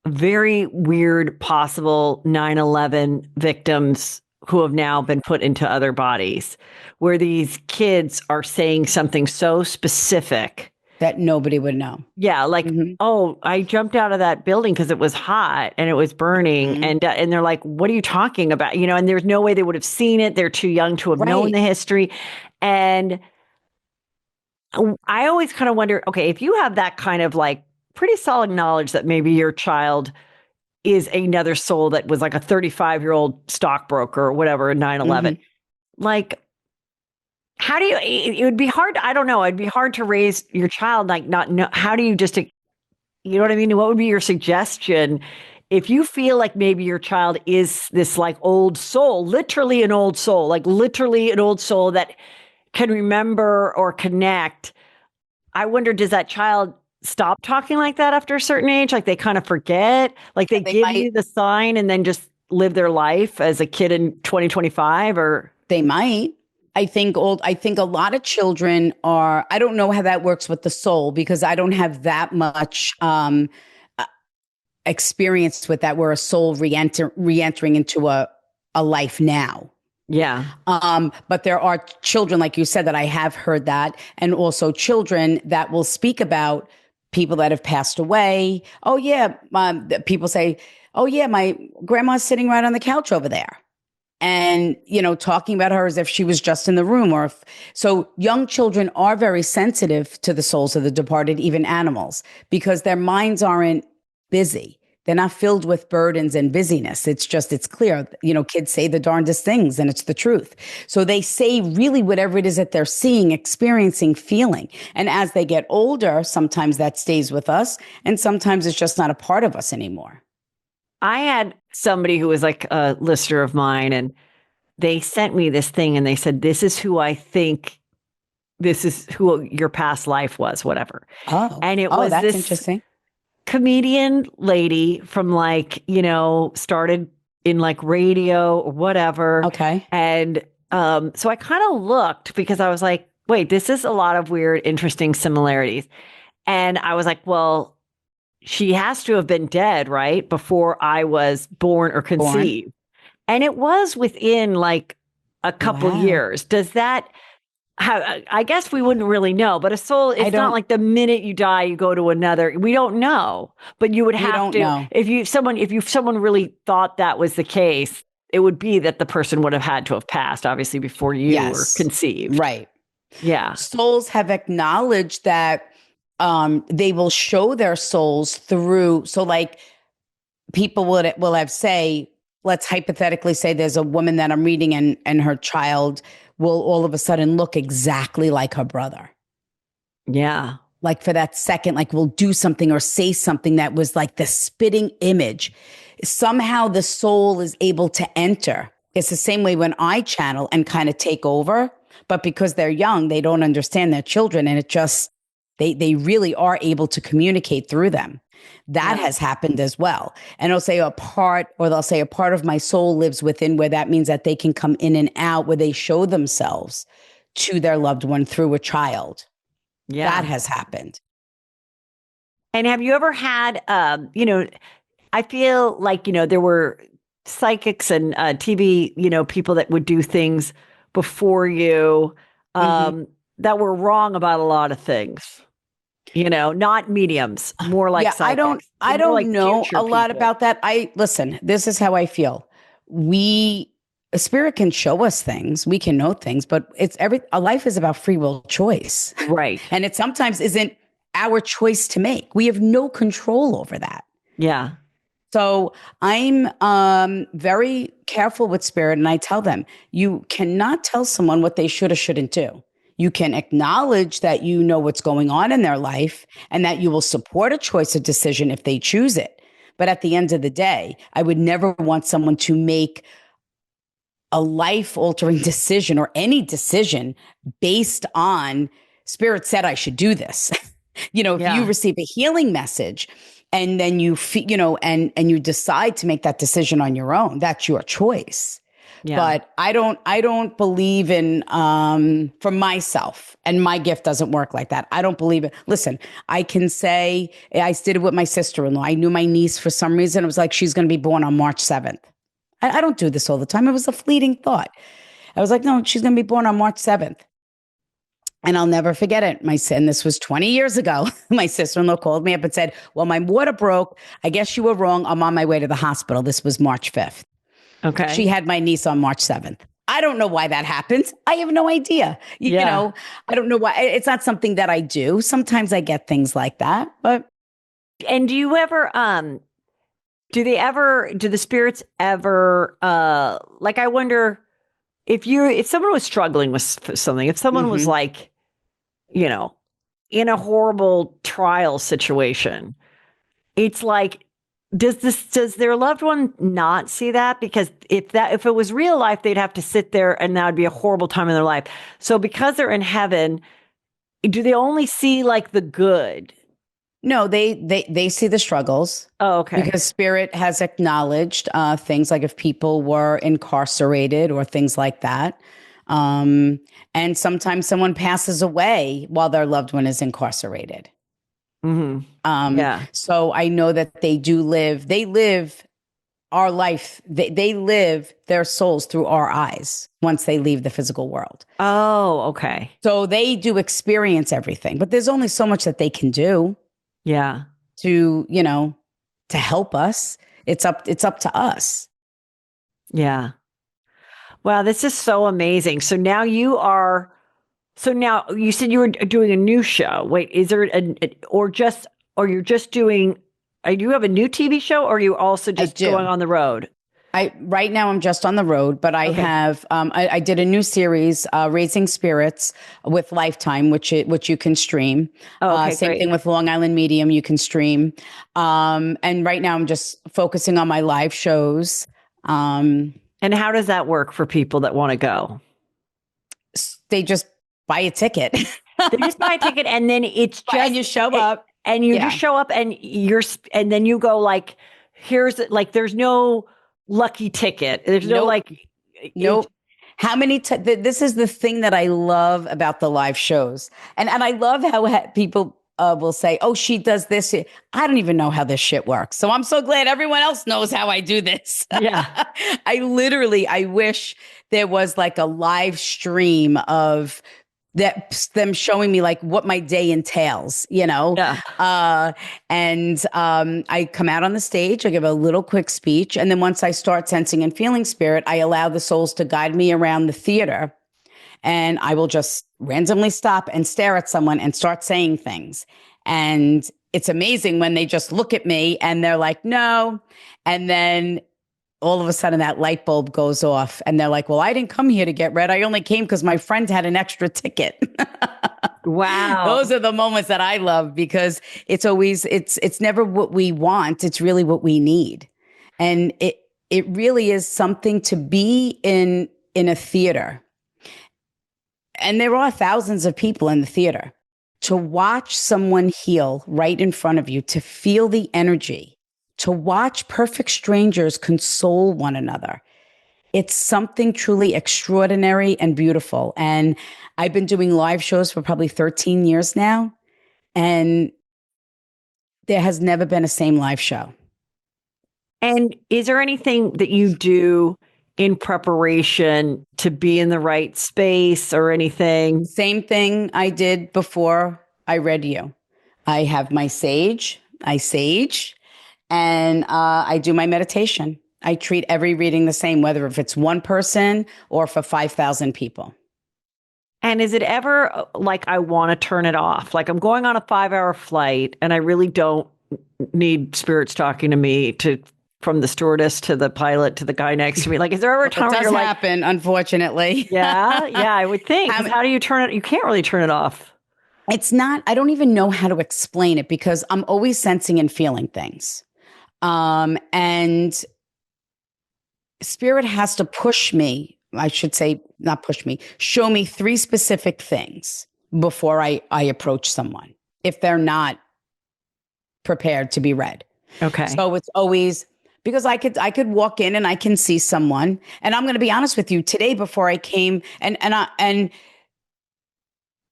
very weird possible 9/11 victims who have now been put into other bodies, where these kids are saying something so specific. That nobody would know. Yeah, like, Mhm. oh, I jumped out of that building because it was hot and it was burning, Mhm. and they're like, what are you talking about? And there's no way they would have seen it. They're too young to have known Right. the history. And I always kind of wonder, okay, if you have that kind of like pretty solid knowledge that maybe your child is another soul that was like a 35-year-old stockbroker or whatever in 9/11, Mhm. like, how do you, it would be hard, I don't know, it'd be hard to raise your child, like, not know, how do you just, know what I mean? What would be your suggestion if you feel like maybe your child is this like old soul, literally an old soul, like literally an old soul that can remember or connect? I wonder, does that child stop talking like that after a certain age? Like they kind of forget, like they They give might. you the sign and then just live their life as a kid in 2025, or They might. I think a lot of children are, I don't know how that works with the soul because I don't have that much uh, experience with that where a soul re-entering into a life now. yeah. But there are children, like you said, that I have heard that, and also children that will speak about people that have passed away. Oh yeah, people say, "Oh yeah, my grandma's sitting right on the couch over there," and talking about her as if she was just in the room. Or if so, young children are very sensitive to the souls of the departed, even animals, because their minds aren't busy. They're not filled with burdens and busyness. It's clear. Kids say the darndest things and it's the truth. So they say really whatever it is that they're seeing, experiencing, feeling. And as they get older, sometimes that stays with us and sometimes it's just not a part of us anymore. I had somebody who was like a listener of mine, and they sent me this thing and they said, this is who I think, this is who your past life was, whatever. Oh, And it oh, was that's this interesting. comedian lady from like, started in like radio or whatever. Okay. And so I kind of looked because I was like, wait, this is a lot of weird, interesting similarities. And I was like, well, she has to have been dead, right? Before I was born or Born. conceived. And it was within like a couple Wow. years. Does that how, I guess we wouldn't really know, but a soul, I it's not don't, like the minute you die, you go to another. We don't know, but you would we have don't to, know. if someone really thought that was the case, it would be that the person would have had to have passed, obviously, before you were Yes. conceived. Right. Yeah. Souls have acknowledged that they will show their souls through. So, like, people will have say, let's hypothetically say there's a woman that I'm reading, and her child will all of a sudden look exactly like her brother. Yeah. Like for that second, like we'll do something or say something that was like the spitting image. Somehow the soul is able to enter. It's the same way when I channel and kind of take over, but because they're young, they don't understand their children, and it just they really are able to communicate through them. That Yeah. has happened as well. And they'll say they'll say a part of my soul lives within, where that means that they can come in and out, where they show themselves to their loved one through a child. That Yeah. has happened. And have you ever had, I feel like, there were psychics and TV, people that would do things before you Mm-hmm. that were wrong about a lot of things, not mediums, more like Yeah, psychics, I more don't like know future a lot people. about that. Listen, this is how I feel. We A spirit can show us things, we can know things, but a life is about free will choice. Right. And it sometimes isn't our choice to make. We have no control over that. Yeah. So I'm very careful with spirit, and I tell them, you cannot tell someone what they should or shouldn't do. You can acknowledge that you know what's going on in their life and that you will support a choice or decision if they choose it. But at the end of the day, I would never want someone to make a life-altering decision or any decision based on spirit said I should do this. If you Yeah. receive a healing message, and then and you decide to make that decision on your own. That's your choice. Yeah. But I don't believe in, for myself, and my gift doesn't work like that. I don't believe it. Listen, I can say, I did it with my sister-in-law. I knew my niece for some reason. It was like, she's going to be born on March 7th. I don't do this all the time. It was a fleeting thought. I was like, no, she's going to be born on March 7th. And I'll never forget it. And this was 20 years ago. My sister-in-law called me up and said, well, my water broke. I guess you were wrong. I'm on my way to the hospital. This was March 5th. Okay. She had my niece on March 7th. I don't know why that happens. I have no idea. You know, I don't know why. It's not something that I do. Sometimes I get things like that, but. And do you ever, do the spirits ever, like, I wonder if someone was struggling with something, if someone was like, you know, in a horrible trial situation, it's like, does their loved one not see that? Because if it was real life, they'd have to sit there and that would be a horrible time in their life. So because they're in heaven, do they only see like the good? No, they see the struggles. Oh, okay. Because spirit has acknowledged things like if people were incarcerated or things like that. And sometimes someone passes away while their loved one is incarcerated. Yeah. So I know that they live our life. They live their souls through our eyes once they leave the physical world. Oh, okay. So they do experience everything, but there's only so much that they can do. Yeah. To help us. It's up to us. Yeah. Wow, this is so amazing. So now you said you were doing a new show. Wait, is there or you're just doing, do you have a new TV show or are you also just going on the road? Right now I'm just on the road, but I have, I did a new series, Raising Spirits with Lifetime, which you can stream. Same thing with Long Island Medium, you can stream. And right now I'm just focusing on my live shows. And how does that work for people that want to go? They just buy a ticket. They just buy a ticket and then it's just. And you show up. And you just show up and and then you go like, there's no lucky ticket. There's Nope. How many this is the thing that I love about the live shows. And I love how people will say, oh, she does this. I don't even know how this shit works. So I'm so glad everyone else knows how I do this. Yeah. I wish there was like a live stream of them showing me like what my day entails, Yeah. And I come out on the stage, I give a little quick speech. And then once I start sensing and feeling spirit, I allow the souls to guide me around the theater. And I will just randomly stop and stare at someone and start saying things. And it's amazing when they just look at me and they're like, no. And then all of a sudden that light bulb goes off and they're like, well, I didn't come here to get read. I only came because my friend had an extra ticket. Wow. Those are the moments that I love because it's always, it's never what we want. It's really what we need. And it really is something to be in a theater. And there are thousands of people in the theater. To watch someone heal right in front of you, to feel the energy, to watch perfect strangers console one another. It's something truly extraordinary and beautiful. And I've been doing live shows for probably 13 years now. And there has never been a same live show. And is there anything that you do in preparation to be in the right space or anything? Same thing I did before I read you. I have my sage, and I do my meditation. I treat every reading the same, whether if it's one person or for 5,000 people. And is it ever like I want to turn it off? Like I'm going on a 5-hour flight and I really don't need spirits talking to me from the stewardess to the pilot to the guy next to me. Like, is there ever a time where you're like, happen, unfortunately. Yeah, I would think. How do you turn it? You can't really turn it off. It's not, I don't even know how to explain it because I'm always sensing and feeling things. And spirit has to push me, I should say, not push me, show me 3 specific things before I approach someone. If they're not prepared to be read. Okay. So it's always because I could walk in and I can see someone, and I'm going to be honest with you today before I came and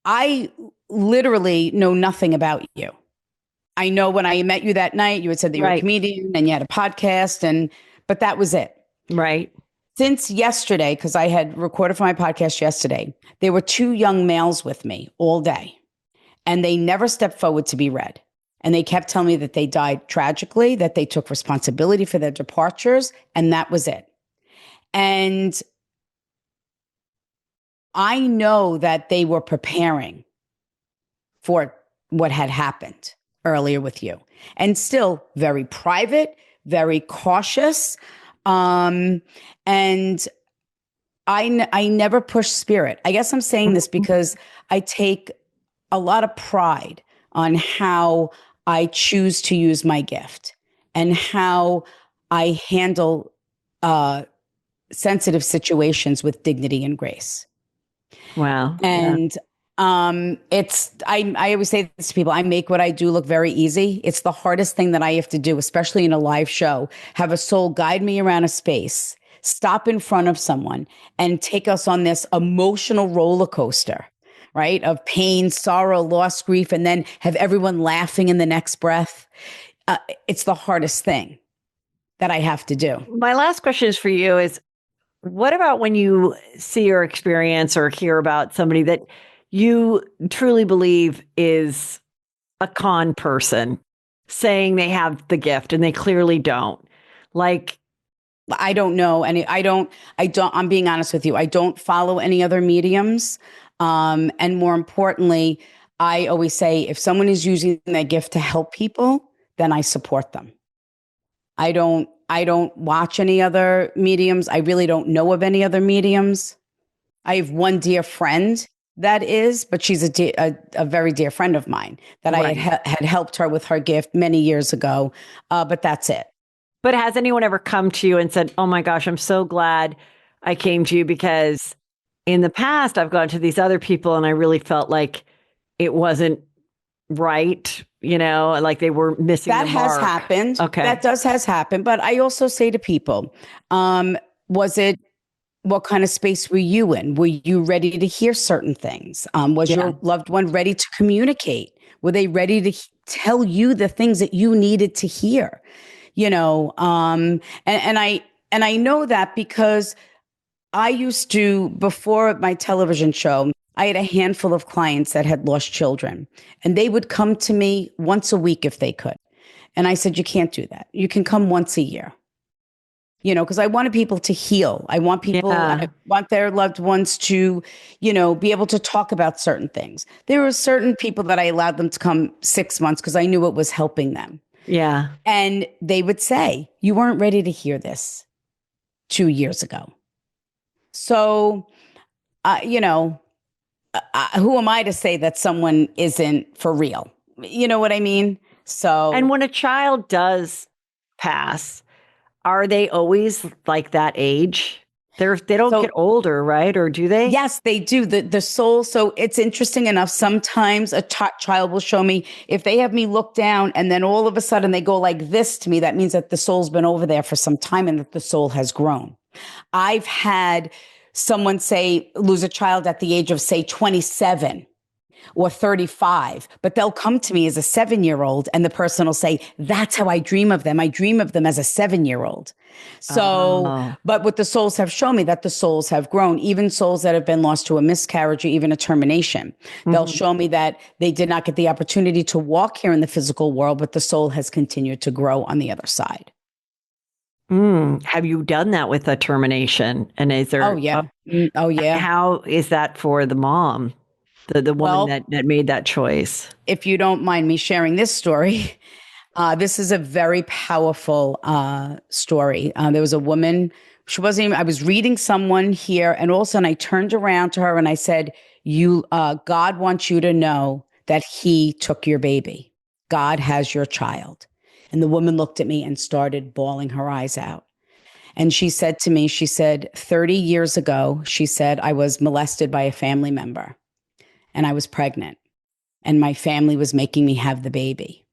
I literally know nothing about you. I know when I met you that night, you had said that you were a Right. comedian and you had a podcast, but that was it. Right. Since yesterday, because I had recorded for my podcast yesterday, there were two young males with me all day, and they never stepped forward to be read. And they kept telling me that they died tragically, that they took responsibility for their departures, and that was it. And I know that they were preparing for what had happened earlier with you, and still very private, very cautious. And I never push spirit. I guess I'm saying this because I take a lot of pride on how I choose to use my gift and how I handle sensitive situations with dignity and grace. Wow. And I always say this to people, I make what I do look very easy. It's the hardest thing that I have to do, especially in a live show, have a soul guide me around a space, stop in front of someone and take us on this emotional roller coaster, right? Of pain, sorrow, loss, grief, and then have everyone laughing in the next breath. It's the hardest thing that I have to do. My last question is for you is, what about when you see or experience or hear about somebody that you truly believe is a con person saying they have the gift and they clearly don't? Like, I don't know I'm being honest with you. I don't follow any other mediums. And more importantly, I always say if someone is using their gift to help people, then I support them. I don't watch any other mediums. I really don't know of any other mediums. I have one dear friend that is, but she's a very dear friend of mine that right. I had helped her with her gift many years ago. But that's it. But has anyone ever come to you and said, oh my gosh, I'm so glad I came to you, because in the past I've gone to these other people and I really felt like it wasn't right, like they were missing that the has mark. happened. Okay. That has happened. But I also say to people, what kind of space were you in? Were you ready to hear certain things? Was your loved one ready to communicate? Were they ready to tell you the things that you needed to hear? And I know that because I used to, before my television show, I had a handful of clients that had lost children, and they would come to me once a week if they could. And I said, you can't do that. You can come once a year. Because I wanted people to heal. I want I want their loved ones to, be able to talk about certain things. There were certain people that I allowed them to come 6 months because I knew it was helping them. Yeah. And they would say, you weren't ready to hear this 2 years ago. So, who am I to say that someone isn't for real? You know what I mean? So, and when a child does pass, are they always like that age? They don't get older, right? Or do they? Yes, they do. The soul. So it's interesting enough. Sometimes a child will show me, if they have me look down and then all of a sudden they go like this to me, that means that the soul's been over there for some time and that the soul has grown. I've had someone lose a child at the age of, say, 27 or 35, but they'll come to me as a 7-year-old and the person will say, that's how I dream of them. I dream of them as a 7-year-old. So, but what the souls have shown me, that the souls have grown, even souls that have been lost to a miscarriage or even a termination. They'll show me that they did not get the opportunity to walk here in the physical world, but the soul has continued to grow on the other side. Have you done that with a termination? And is there? Oh, yeah. Oh, yeah. How is that for the mom, the woman that made that choice? If you don't mind me sharing this story, this is a very powerful story. There was a woman, I was reading someone here, and all of a sudden I turned around to her and I said, God wants you to know that he took your baby. God has your child. And the woman looked at me and started bawling her eyes out. And she said to me, 30 years ago, she said, I was molested by a family member and I was pregnant and my family was making me have the baby.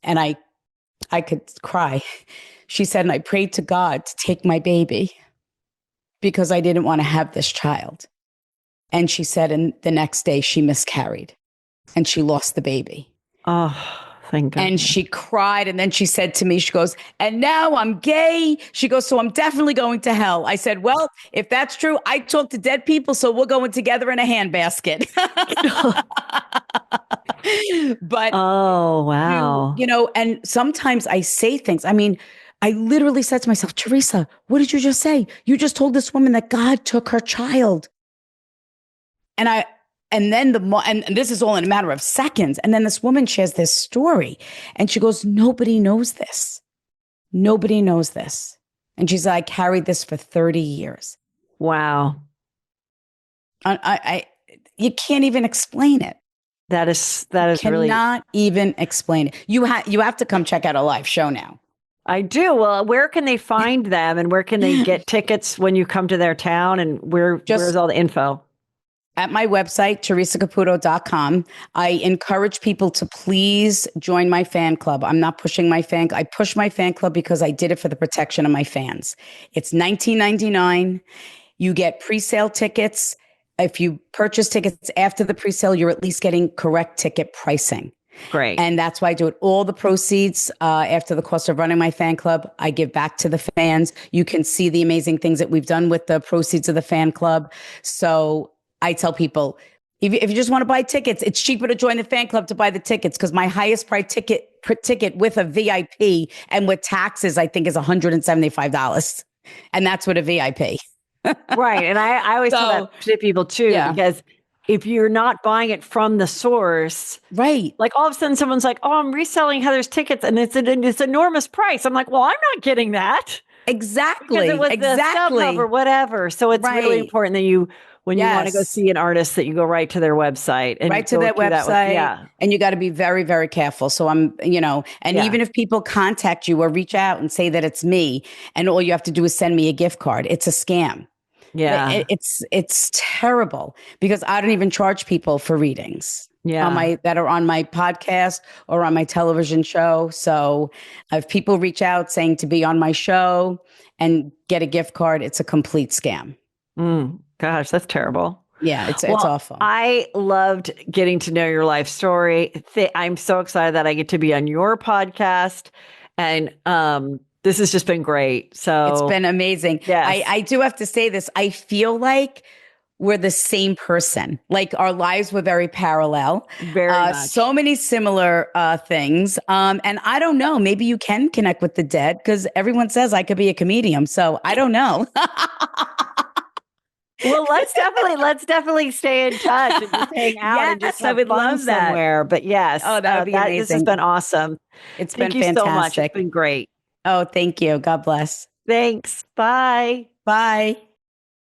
And I could cry. She said, and I prayed to God to take my baby because I didn't want to have this child. And she said, and the next day she miscarried and she lost the baby. Oh, thank God. And she cried. And then she said to me, she goes, and now I'm gay. She goes, so I'm definitely going to hell. I said, well, if that's true, I talk to dead people. So we're going together in a handbasket. But oh, wow. you know, and sometimes I say things. I mean, I literally said to myself, Theresa, what did you just say? You just told this woman that God took her child. And then and this is all in a matter of seconds. And then this woman shares this story and she goes, nobody knows this. Nobody knows this. And she's like, I carried this for 30 years. Wow. You can't even explain it. That is really. Cannot even explain it. You have to come check out a live show now. I do. Well, where can they find them and where can they get tickets when you come to their town and where's all the info? At my website, theresacaputo.com. I encourage people to please join my fan club. I'm not pushing I push my fan club because I did it for the protection of my fans. It's $19.99. You get pre-sale tickets. If you purchase tickets after the pre-sale, you're at least getting correct ticket pricing. Great. And that's why I do it. All the proceeds after the cost of running my fan club, I give back to the fans. You can see the amazing things that we've done with the proceeds of the fan club. So I tell people, if you just want to buy tickets, it's cheaper to join the fan club to buy the tickets because my highest price ticket with a VIP and with taxes, I think is $175. And that's with a VIP. Right. And I always tell that to people too, because if you're not buying it from the source, right? Like all of a sudden someone's like, oh, I'm reselling Heather's tickets and it's an enormous price. I'm like, well, I'm not getting that. Exactly. Because it was the StubHub or whatever. So it's really important that when you want to go see an artist, that you go right to their website and right to their website. And you got to be very, very careful. So even if people contact you or reach out and say that it's me and all you have to do is send me a gift card, it's a scam. Yeah. It's terrible because I don't even charge people for readings. That are on my podcast or on my television show. So if people reach out saying to be on my show and get a gift card, it's a complete scam. Gosh, that's terrible. Yeah, it's awful. I loved getting to know your life story. I'm so excited that I get to be on your podcast. And this has just been great. So it's been amazing. Yes. I do have to say this. I feel like we're the same person. Like our lives were very parallel. Very much. So many similar things. And I don't know, maybe you can connect with the dead because everyone says I could be a comedian. So I don't know. Well, let's definitely stay in touch and just hang out and just have fun somewhere. But yes, that would be amazing. This has been awesome. It's been fantastic. So much. It's been great. Oh, thank you. God bless. Thanks. Bye. Bye.